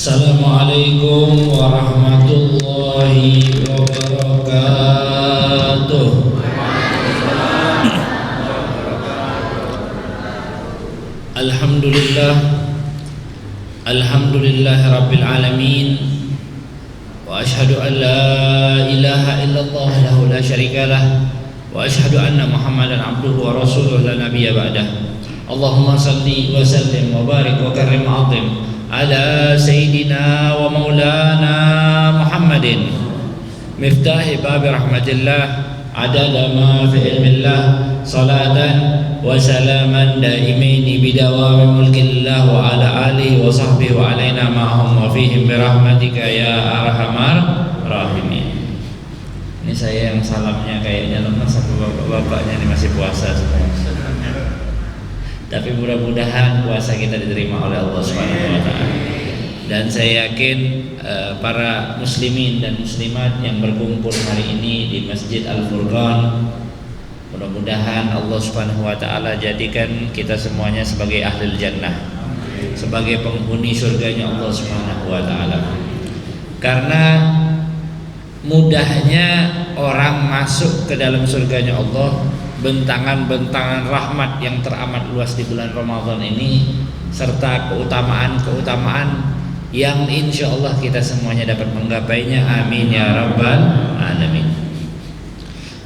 Assalamualaikum warahmatullahi wabarakatuh. Alhamdulillah rabbil alamin. Wa ashhadu an la ilaha illallah wahdahu la syarikalah. Wa ashhadu anna Muhammadan abduhu wa rasuluhu la nabiyya ba'dah. Allahumma salli wa sallim wa barik wa karrim azim ala sayyidina wa maulana Muhammadin miftahi babi rahmatillah adada ma fi ilmillah salatan wa salaman daimaini bidawami mulkillah wa ala alihi wa sahbihi wa alaina ma'ahum wa fihim birahmatika ya arhamar rahimin. Ini saya yang salamnya kayaknya lemas atau bapak-bapaknya ini masih puasa semua. Tapi mudah-mudahan puasa kita diterima oleh Allah Subhanahu wa taala. Dan saya yakin para muslimin dan muslimat yang berkumpul hari ini di Masjid Al-Furqan, mudah-mudahan Allah Subhanahu wa taala jadikan kita semuanya sebagai ahlul jannah, sebagai penghuni surganya Allah Subhanahu wa taala. Karena mudahnya orang masuk ke dalam surganya Allah, bentangan-bentangan rahmat yang teramat luas di bulan Ramadan ini, serta keutamaan-keutamaan yang insya Allah kita semuanya dapat menggapainya. Amin ya rabbal alamin.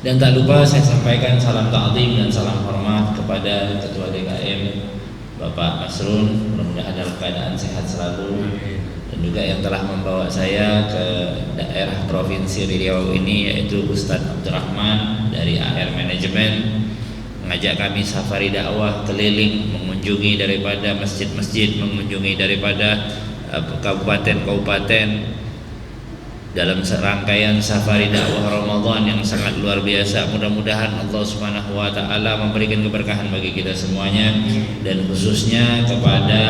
Dan tak lupa saya sampaikan salam ta'zim dan salam hormat kepada Ketua DKM Bapak Masrun, mudah-mudahan dalam keadaan sehat selalu, dan juga yang telah membawa saya ke daerah Provinsi Riau ini, yaitu Ustadz Abdurrahman dari AR Manajemen, mengajak kami safari dakwah keliling, mengunjungi daripada masjid-masjid, mengunjungi daripada kabupaten-kabupaten dalam serangkaian safari dakwah Ramadan yang sangat luar biasa. Mudah-mudahan Allah Subhanahu wa taala memberikan keberkahan bagi kita semuanya, dan khususnya kepada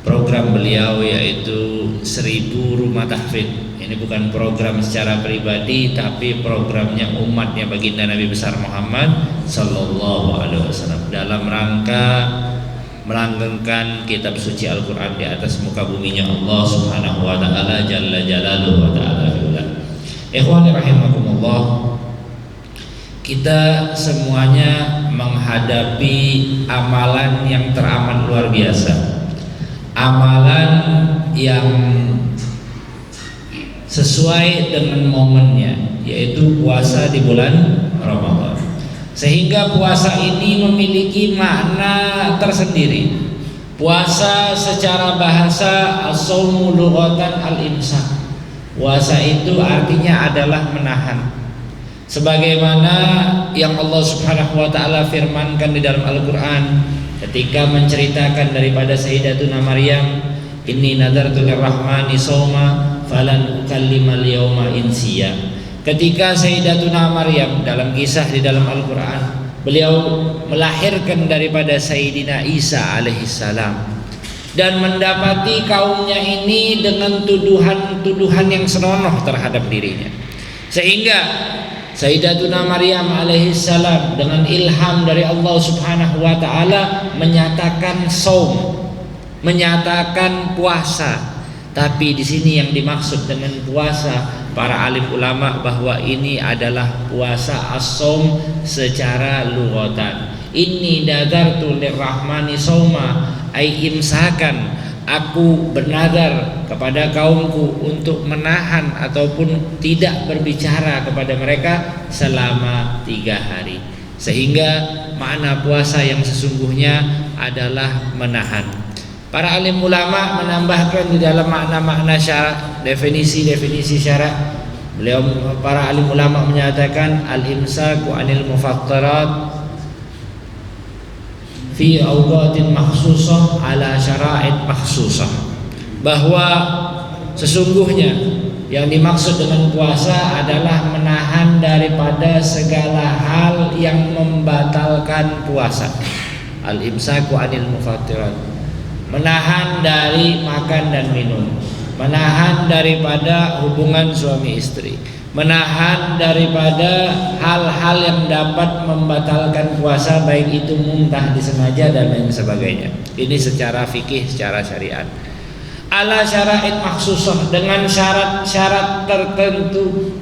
program beliau yaitu 1000 rumah tahfidz. Ini bukan program secara pribadi, tapi programnya umatnya baginda Nabi besar Muhammad sallallahu alaihi wasallam dalam rangka melanggengkan kitab suci Al-Qur'an di atas muka buminya Allah Subhanahu wa taala jalla jalaluhu wa ta'ala fi'ula. Ikhwani rahimakumullah, kita semuanya menghadapi amalan yang teramat luar biasa, amalan yang sesuai dengan momennya, yaitu puasa di bulan Ramadan. Sehingga puasa ini memiliki makna tersendiri. Puasa secara bahasa as-shaumu lughatan al-imsak. Puasa itu artinya adalah menahan. Sebagaimana yang Allah Subhanahu wa taala firmankan di dalam Al-Qur'an ketika menceritakan daripada Sayyidatuna Maryam, inni nadartu lirrahmani shauma falan ukallimal yauma insiya. Ketika Sayyidatuna Maryam dalam kisah di dalam Al-Quran, beliau melahirkan daripada Sayyidina Isa alaihissalam dan mendapati kaumnya ini dengan tuduhan-tuduhan yang senonoh terhadap dirinya, sehingga Sayyidatuna Maryam alaihissalam dengan ilham dari Allah Subhanahu wa taala menyatakan shaum, menyatakan puasa. Tapi di sini yang dimaksud dengan puasa, para alim ulama bahwa ini adalah puasa as-shaum secara lughatan. Inni nadartu lirrahmani shauma, ai imsakan, aku bernadar kepada kaumku untuk menahan ataupun tidak berbicara kepada mereka selama 3 hari. Sehingga makna puasa yang sesungguhnya adalah menahan. Para alim ulama menambahkan di dalam makna-makna syarak, definisi-definisi syarak. Para alim ulama menyatakan al-imsaku anil mufattarat fi awqatin makhsusah ala syara'id makhsusah, bahwa sesungguhnya yang dimaksud dengan puasa adalah menahan daripada segala hal yang membatalkan puasa. Al-imsaku anil mufattirat, menahan dari makan dan minum, menahan daripada hubungan suami istri, menahan daripada hal-hal yang dapat membatalkan puasa, baik itu muntah disengaja dan lain sebagainya. Ini secara fikih, secara syariat. ala syara'id makhsusah, dengan syarat-syarat tertentu.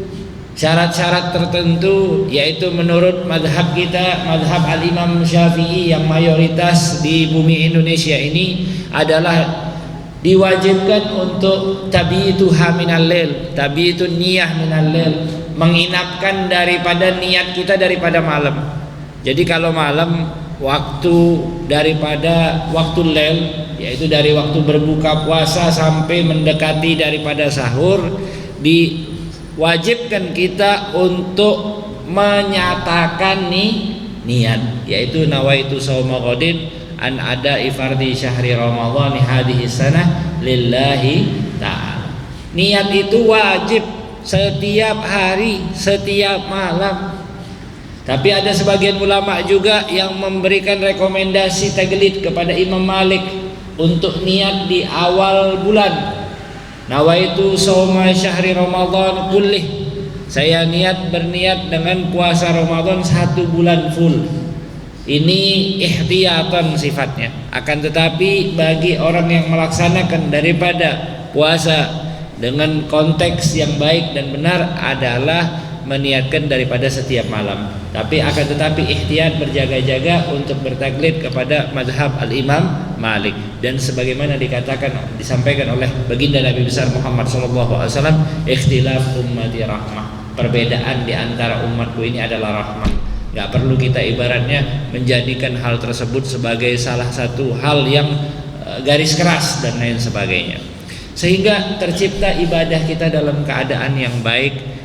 Syarat-syarat tertentu yaitu menurut madhab kita, madhab al-Imam Syafi'i yang mayoritas di bumi Indonesia ini adalah diwajibkan untuk tabiituha minal lail, tabiitun niyah minal lail, menginapkan daripada niat kita daripada malam. Jadi kalau malam waktu daripada waktu lail, yaitu dari waktu berbuka puasa sampai mendekati daripada sahur, diwajibkan kita untuk menyatakan niat, yaitu nawaitu shauma ghadin an ada'i fardhi syahri ramadhan hadhihi sanah lillahi ta'ala. Niat itu wajib setiap hari, setiap malam. Tapi ada sebagian ulama juga yang memberikan rekomendasi taglid kepada Imam Malik untuk niat di awal bulan. Nawaitu shauma syahri ramadhan kullih, saya berniat dengan puasa Ramadan 1 bulan full. Ini ihtiyatan sifatnya. Akan tetapi bagi orang yang melaksanakan daripada puasa dengan konteks yang baik dan benar adalah meniatkan daripada setiap malam. Tapi akan tetapi ihtiyat, berjaga-jaga untuk bertaklid kepada mazhab al-Imam Malik. Dan sebagaimana disampaikan oleh baginda Nabi besar Muhammad SAW, ikhtilaf ummati rahmah, perbedaan di antara umatku ini adalah rahmah. Gak perlu kita ibaratnya menjadikan hal tersebut sebagai salah satu hal yang garis keras dan lain sebagainya, sehingga tercipta ibadah kita dalam keadaan yang baik.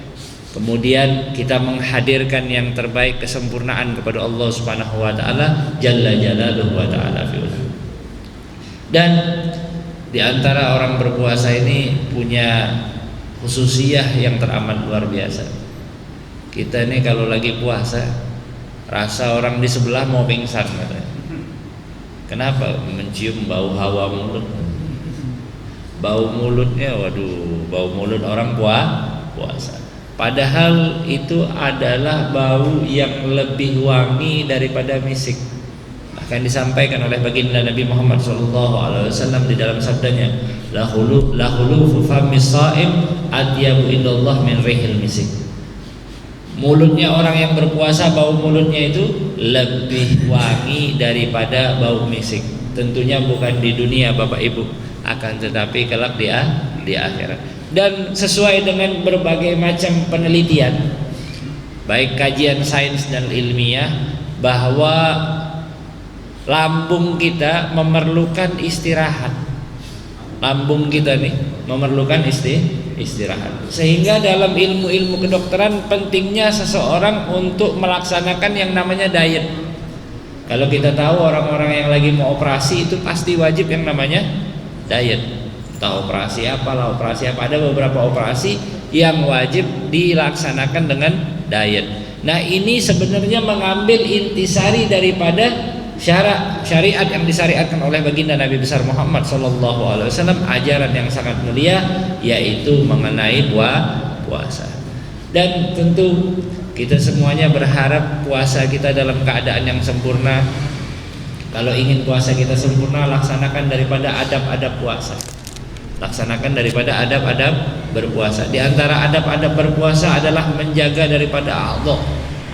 Kemudian kita menghadirkan yang terbaik, kesempurnaan kepada Allah Subhanahu wa taala jalla jalaluhu wa taala fi'ala. Dan di antara orang berpuasa ini punya khususiyah yang teramat luar biasa. Kita ini kalau lagi puasa rasa orang di sebelah mau pingsan katanya. Kenapa? Mencium bau hawa mulut. Bau mulutnya, waduh, bau mulut orang puasa. Padahal itu adalah bau yang lebih wangi daripada misik. Bahkan disampaikan oleh baginda Nabi Muhammad SAW di dalam sabdanya, la khulufu famis shaim atyabu indallah min rihil misik. Mulutnya orang yang berpuasa, bau mulutnya itu lebih wangi daripada bau misik. Tentunya bukan di dunia Bapak Ibu, akan tetapi kelak di akhirat. Dan sesuai dengan berbagai macam penelitian, baik kajian sains dan ilmiah, bahwa lambung kita memerlukan istirahat. Lambung kita nih memerlukan istirahat. Sehingga dalam ilmu-ilmu kedokteran pentingnya seseorang untuk melaksanakan yang namanya diet. Kalau kita tahu orang-orang yang lagi mau operasi itu pasti wajib yang namanya diet. Entah operasi apa, ada beberapa operasi yang wajib dilaksanakan dengan diet. Nah, ini sebenarnya mengambil intisari daripada syariat yang disyariatkan oleh baginda Nabi besar Muhammad SAW, ajaran yang sangat mulia, yaitu mengenai puasa. Dan tentu kita semuanya berharap puasa kita dalam keadaan yang sempurna. Kalau ingin puasa kita sempurna, laksanakan daripada adab-adab puasa. Laksanakan daripada adab-adab berpuasa. Di antara adab-adab berpuasa adalah menjaga daripada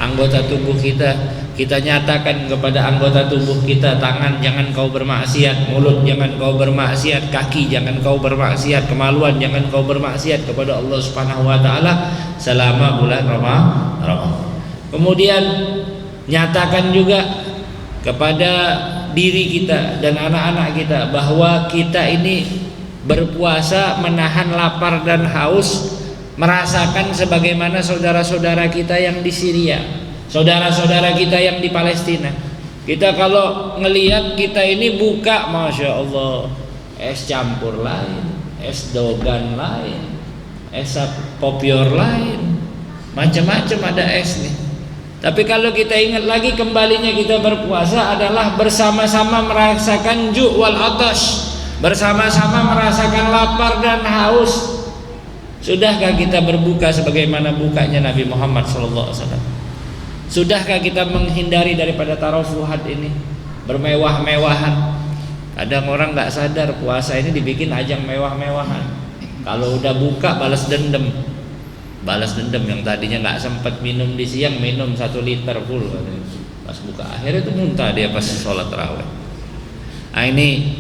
anggota tubuh kita. Kita nyatakan kepada anggota tubuh kita, tangan jangan kau bermaksiat, mulut jangan kau bermaksiat, kaki jangan kau bermaksiat, kemaluan jangan kau bermaksiat kepada Allah Subhanahu wa taala selama bulan Ramadan. Kemudian nyatakan juga kepada diri kita dan anak-anak kita bahwa kita ini berpuasa menahan lapar dan haus, merasakan sebagaimana saudara-saudara kita yang di Syria, saudara-saudara kita yang di Palestina. Kita kalau ngelihat kita ini buka, Masya Allah, es campur lain, es dogan lain, es kopior lain, macam-macam ada es nih. Tapi kalau kita ingat lagi, kembalinya kita berpuasa adalah bersama-sama merasakan ju' wal atash, bersama-sama merasakan lapar dan haus. Sudahkah kita berbuka sebagaimana bukanya Nabi Muhammad SAW? Sudahkah kita menghindari daripada tarafuhat ini, bermewah-mewahan? Kadang orang nggak sadar puasa ini dibikin ajang mewah-mewahan. Kalau udah buka balas dendam yang tadinya nggak sempat minum di siang, minum 1 liter full katanya. Pas buka akhirnya itu muntah dia pas sholat tarawih. Nah ini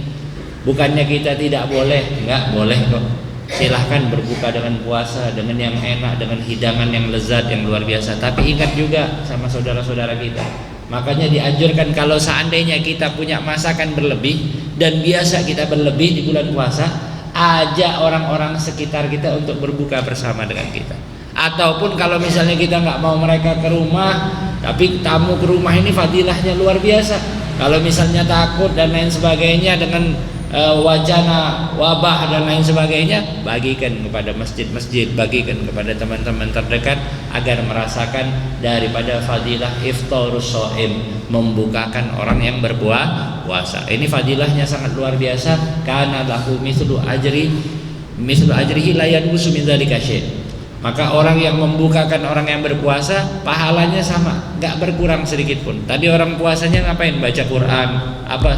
bukannya kita tidak boleh, nggak boleh kok. Silahkan berbuka dengan puasa, dengan yang enak, dengan hidangan yang lezat, yang luar biasa. Tapi ingat juga sama saudara-saudara kita. Makanya dianjurkan kalau seandainya kita punya masakan berlebih dan biasa kita berlebih di bulan puasa, ajak orang-orang sekitar kita untuk berbuka bersama dengan kita. Ataupun kalau misalnya kita nggak mau mereka ke rumah, tapi tamu ke rumah ini fadilahnya luar biasa. Kalau misalnya takut dan lain sebagainya dengan wacana wabah dan lain sebagainya, bagikan kepada masjid-masjid, bagikan kepada teman-teman terdekat agar merasakan daripada fadilah iftarus shaim, membukakan orang yang berpuasa. Ini fadilahnya sangat luar biasa. Kana lahu mislu ajrihi la yanqusu min dzalika syai'. Maka orang yang membukakan orang yang berpuasa pahalanya sama, nggak berkurang sedikit pun. Tadi orang puasanya ngapain? Baca Quran,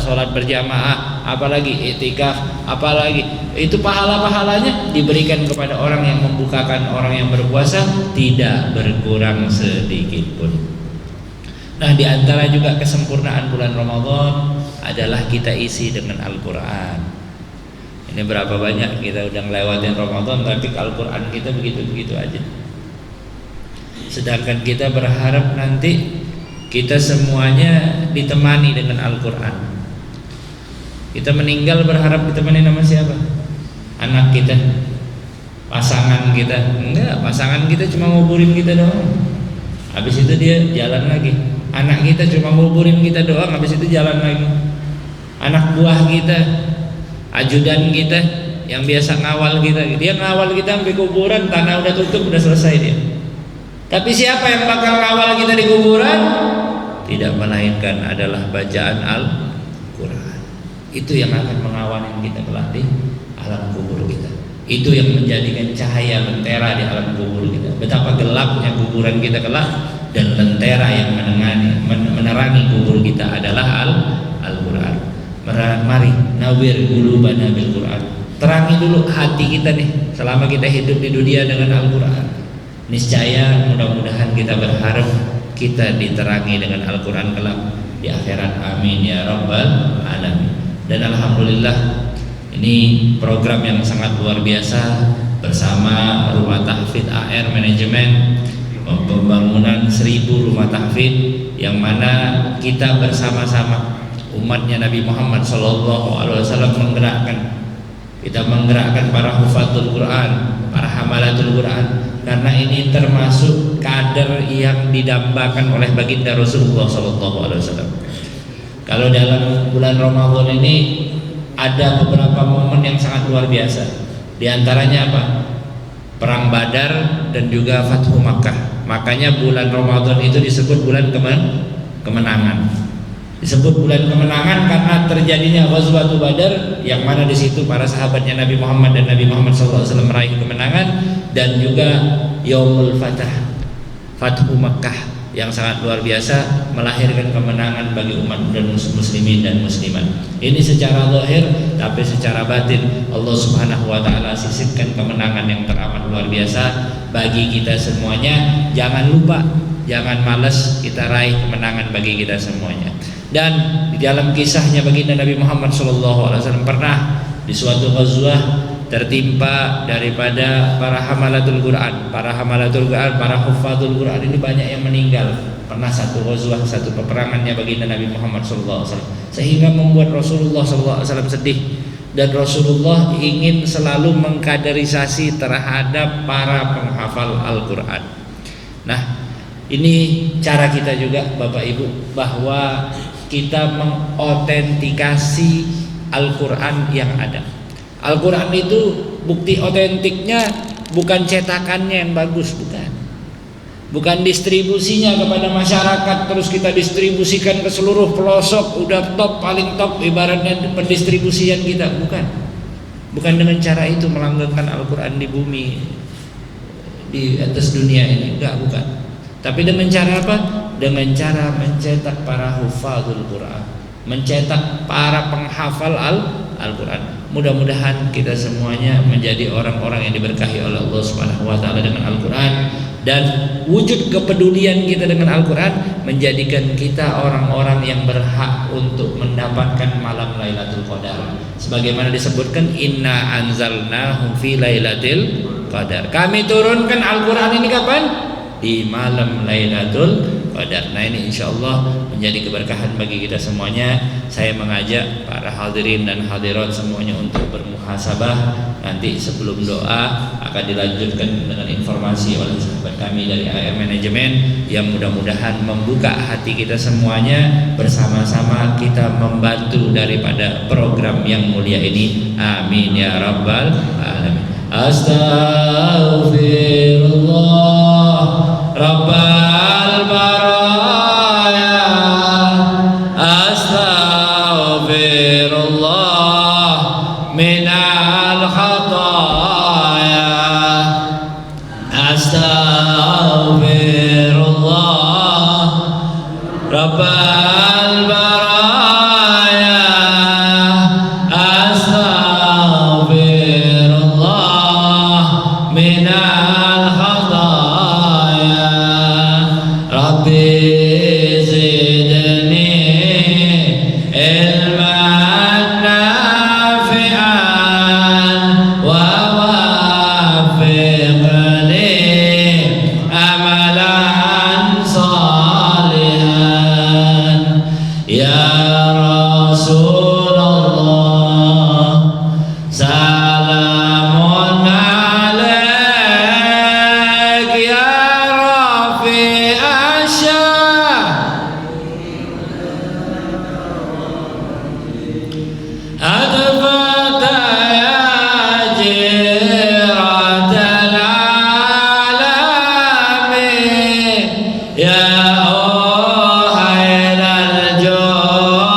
sholat berjamaah, apalagi i'tikaf, apalagi itu pahalanya diberikan kepada orang yang membukakan orang yang berpuasa tidak berkurang sedikit pun. Nah, di antara juga kesempurnaan bulan Ramadan adalah kita isi dengan Al-Quran. Ini berapa banyak kita udah ngelewatin Ramadan tapi Al-Quran kita begitu-begitu aja. Sedangkan kita berharap nanti kita semuanya ditemani dengan Al-Quran. Kita meninggal berharap ditemani sama siapa? Anak kita, pasangan kita. Enggak, pasangan kita cuma nguburin kita doang, habis itu dia jalan lagi. Anak kita cuma nguburin kita doang, habis itu jalan lagi. Anak buah kita, ajudan kita yang biasa ngawal kita, dia ngawal kita sampai kuburan, tanah udah tutup, udah selesai dia. Tapi siapa yang bakal ngawal kita di kuburan? Tidak melainkan adalah bacaan Al-Quran. Itu yang akan mengawal kita kelak di alam kubur kita. Itu yang menjadikan cahaya lentera di alam kubur kita. Betapa gelapnya kuburan kita kelak, dan lentera yang menerangi kubur kita adalah Al-Quran. Mari nawir qulubana bil Quran. Terangi dulu hati kita nih selama kita hidup di dunia dengan Al-Quran. Niscaya mudah-mudahan kita berharap kita diterangi dengan Al-Quran kelak di akhirat. Amin ya rabbal alamin. Dan alhamdulillah ini program yang sangat luar biasa bersama Rumah Tahfidz AR Manajemen, pembangunan 1000 rumah tahfidz yang mana kita bersama-sama umatnya Nabi Muhammad SAW menggerakkan para hufadzul Quran, para hamalatul Quran, karena ini termasuk kader yang didambakan oleh baginda Rasulullah SAW. Kalau dalam bulan Ramadan ini ada beberapa momen yang sangat luar biasa. Di antaranya apa? Perang Badar dan juga Fathu Makkah. Makanya bulan Ramadan itu disebut bulan kemenangan. Disebut bulan kemenangan karena terjadinya Ghazwatul Badar, yang mana di situ para sahabatnya Nabi Muhammad dan Nabi Muhammad SAW meraih kemenangan, dan juga Yaumul Fathu Makkah yang sangat luar biasa melahirkan kemenangan bagi umat dan muslimin dan muslimat. Ini secara zahir, tapi secara batin Allah Subhanahu wa taala sisipkan kemenangan yang teramat luar biasa bagi kita semuanya. Jangan lupa, jangan malas kita raih kemenangan bagi kita semuanya. Dan di dalam kisahnya baginda Nabi Muhammad SAW pernah di suatu ghazwah tertimpa daripada para hamalatul Quran, para hufadzul Quran ini banyak yang meninggal. Pernah satu ghazwah, satu peperangannya baginda Nabi Muhammad SAW, sehingga membuat Rasulullah SAW sedih, dan Rasulullah ingin selalu mengkaderisasi terhadap para penghafal Al-Quran. Nah, ini cara kita juga Bapak Ibu, bahwa kita mengotentikasi Al-Quran yang ada. Al-Quran itu bukti otentiknya bukan cetakannya yang bagus, bukan distribusinya kepada masyarakat terus kita distribusikan ke seluruh pelosok, udah top, paling top ibaratnya pendistribusian kita, bukan dengan cara itu melanggengkan Al-Quran di bumi, di atas dunia ini, bukan. Tapi dengan cara apa? Dengan cara mencetak para hufadzul Quran, mencetak para penghafal Al-Quran. Mudah-mudahan kita semuanya menjadi orang-orang yang diberkahi oleh Allah Subhanahu wa taala dengan Al-Quran, dan wujud kepedulian kita dengan Al-Quran menjadikan kita orang-orang yang berhak untuk mendapatkan malam Lailatul Qadar. Sebagaimana disebutkan, inna anzalnahu fi lailatul qadar. Kami turunkan Al-Quran ini kapan? Di malam Lailatul Qadar. Nah, ini insyaallah menjadi keberkahan bagi kita semuanya. Saya mengajak para hadirin dan hadirat semuanya untuk bermuhasabah. Nanti sebelum doa akan dilanjutkan dengan informasi oleh sahabat kami dari AR Manajemen yang mudah-mudahan membuka hati kita semuanya. Bersama-sama kita membantu daripada program yang mulia ini. Amin ya rabbal alamin. Astaghfirullah rabbal baraya, astaghfirullah minal khataya, astaghfirullah rabbal baraya, astaghfirullah minal khataya, rabbi zidni ilman nafi'an wa waffiqni amalan salihan ya Rasulullah, salamun alaik ya Rafi أدفت يا جيرة العالم يا أهل الجود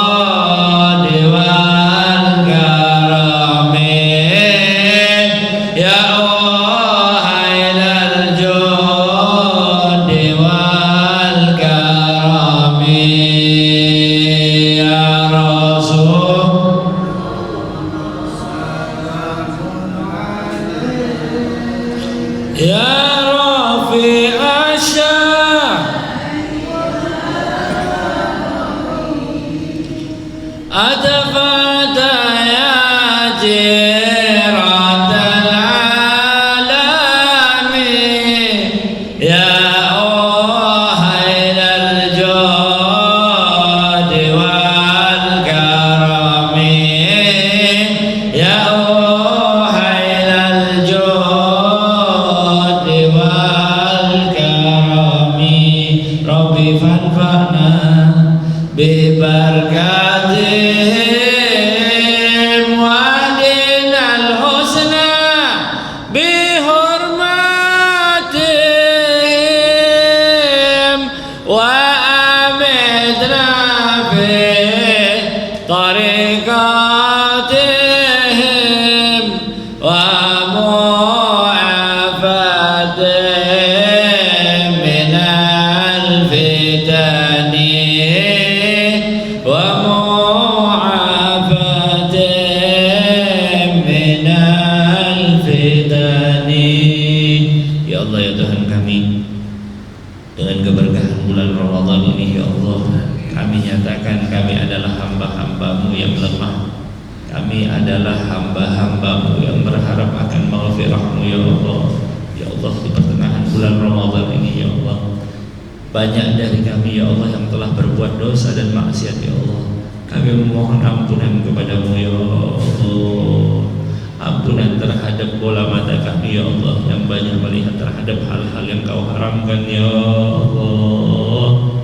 والكرم يا أهل الجود والكرم يا رسول يا رفيع الشام أدفت يا جيرة العالم يا أهل الجود والكرم يا أهل الجود والكرم ربي فانفعنا ببركاتهم وادنا الحسنى بحرماتهم وأمدنا في طريقاتهم ومعافاتهم من الفتن ومعافاتهم من الفتن. Ya Allah, ya Tuhan kami, dengan keberkahan bulan Ramadan ini ya Allah, kami nyatakan kami adalah hamba-hambamu yang lemah. Kami adalah hamba-hambamu yang berharap akan maghfirah-Mu ya Allah. Ya Allah, di pertengahan bulan Ramadan ini ya Allah, banyak dari kami ya Allah yang telah berbuat dosa dan maksiat ya Allah. Kami memohon ampunan kepadamu ya Allah. Ampunan terhadap bola mata kami ya Allah, yang banyak melihat terhadap hal-hal yang Kau haramkan ya Allah.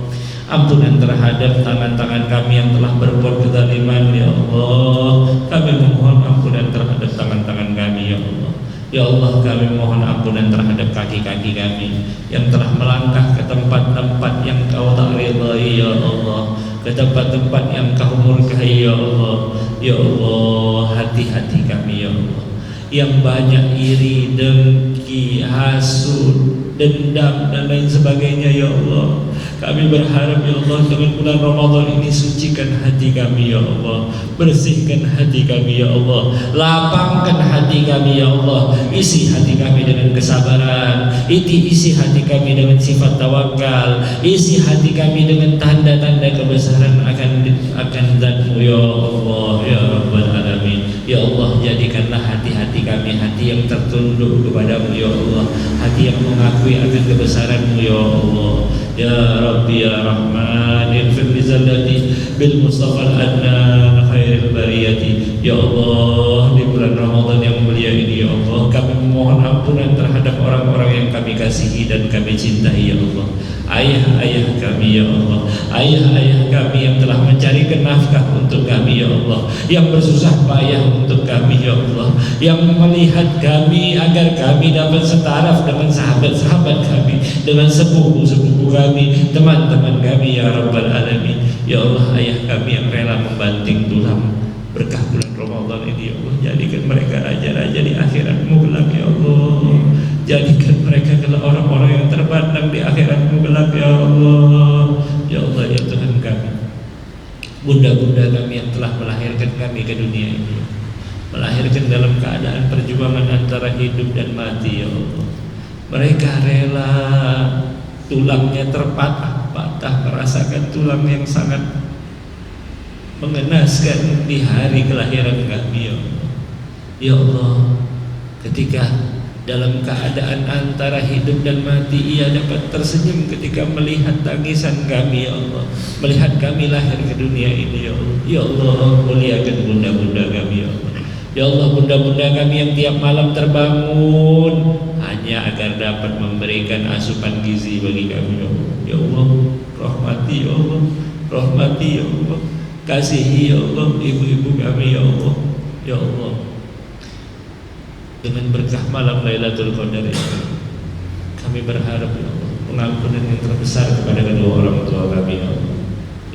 Ampunan terhadap tangan-tangan kami yang telah berbuat kezaliman ya Allah. Kami memohon ampunan terhadap tangan-tangan kami ya Allah. Ya Allah, kami mohon ampunan terhadap kaki-kaki kami yang telah melangkah ke tempat-tempat yang Kau tak ridai ya Allah, ke tempat-tempat yang Kau murkai ya Allah. Ya Allah, hati-hati kami ya Allah, yang banyak iri, dengki, hasud, dendam dan lain sebagainya ya Allah. Kami berharap ya Allah dengan bulan Ramadan ini sucikan hati kami ya Allah, bersihkan hati kami ya Allah, lapangkan hati kami ya Allah, isi hati kami dengan kesabaran, isi hati kami dengan sifat tawakal, isi hati kami dengan tanda-tanda kebesaran akan Zat-Mu ya Allah ya Rabbal Alamin. Ya Allah, jadikanlah hati-hati kami hati yang tertunduk kepadamu ya Allah, hati yang mengakui akan kebesaran-Mu ya Allah. Ya Rabbi ya Rahman, infir li zallati bil Mustafa al-adnan khairil bariyati. Ya Allah, di bulan Ramadan yang mulia ini ya Allah, kami memohon ampunan terhadap orang-orang yang kami kasihi dan kami cintai ya Allah. Ayah-ayah kami ya Allah, ayah-ayah kami yang telah mencarikan nafkah untuk kami ya Allah, yang bersusah payah untuk kami ya Allah, yang melihat kami agar kami dapat setaraf dengan sahabat-sahabat kami, dengan sepupu-sepupu kami, teman-teman kami ya Rabbal Alamin. Ya Allah, ayah kami yang rela membanting tulang berkah bulan Ramadan ini ya Allah, jadikan mereka raja-raja di akhirat-Mu kelak ya Allah. Jadikan mereka adalah orang-orang yang terpandang di akhirat-Mu kelak ya Allah. Ya Allah ya Tuhan kami, bunda-bunda kami yang telah melahirkan kami ke dunia ini, melahirkan dalam keadaan perjuangan antara hidup dan mati ya Allah. Mereka rela tulangnya terpatah-patah, merasakan tulang yang sangat mengenaskan di hari kelahiran kami ya Allah. Ya Allah, ketika dalam keadaan antara hidup dan mati, ia dapat tersenyum ketika melihat tangisan kami ya Allah, melihat kami lahir ke dunia ini ya Allah. Ya Allah, muliakan bunda-bunda kami ya Allah. Ya Allah, bunda-bunda kami yang tiap malam terbangun hanya agar dapat memberikan asupan gizi bagi kami ya Allah. Ya Allah, rahmati ya Allah, rahmati ya Allah, kasihi ya Allah ibu-ibu kami ya Allah. Ya Allah, dengan berkah malam Lailatul Qadar ini, kami berharap ya Allah pengampunan yang terbesar kepada kedua orang tua kami ya Allah.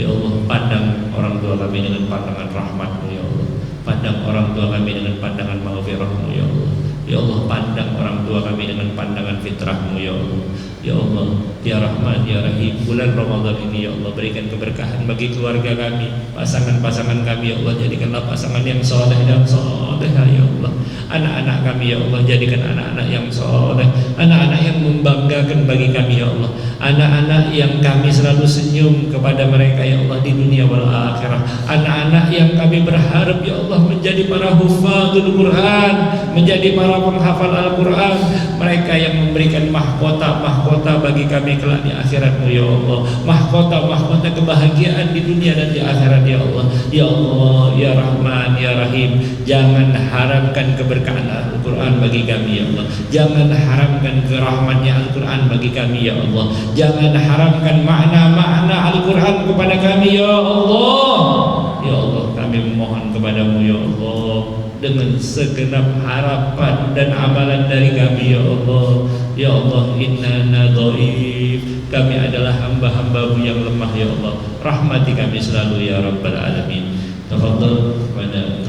Ya Allah, pandang orang tua kami dengan pandangan rahmat-Mu ya Allah, pandang orang tua kami dengan pandangan maghfirah-Mu ya Allah. Ya Allah, pandang orang tua kami dengan pandangan fitrah-Mu ya Allah. Ya Allah, ya Rahman, ya Rahim, bulan Ramadan ini ya Allah, berikan keberkahan bagi keluarga kami, pasangan-pasangan kami ya Allah, jadikanlah pasangan yang soleh dan soleha ya Allah. Anak-anak kami ya Allah, jadikan anak-anak yang soleh, anak-anak yang membanggakan bagi kami ya Allah, anak-anak yang kami selalu senyum kepada mereka ya Allah di dunia wal akhirah, anak-anak yang kami berharap ya Allah menjadi para hufadzul Quran, menjadi para penghafal Al-Quran, mereka yang memberikan mahkota-mahkota bagi kami kelak di akhirat-Mu ya Allah, mahkota-mahkota kebahagiaan di dunia dan di akhirat ya Allah. Ya Allah, ya Rahman, ya Rahim, jangan haramkan keberkahan Al-Quran bagi kami ya Allah, jangan haramkan kerahmatnya Al-Quran bagi kami ya Allah, jangan haramkan makna-makna Al-Quran kepada kami ya Allah. Ya Allah, kami memohon kepada-Mu ya Allah dengan segenap harapan dan amalan dari kami ya Allah. Ya Allah, inna dhaif, kami adalah hamba-hamba-Mu yang lemah ya Allah, rahmati kami selalu ya Rabbal Alamin. Tafadhal kepada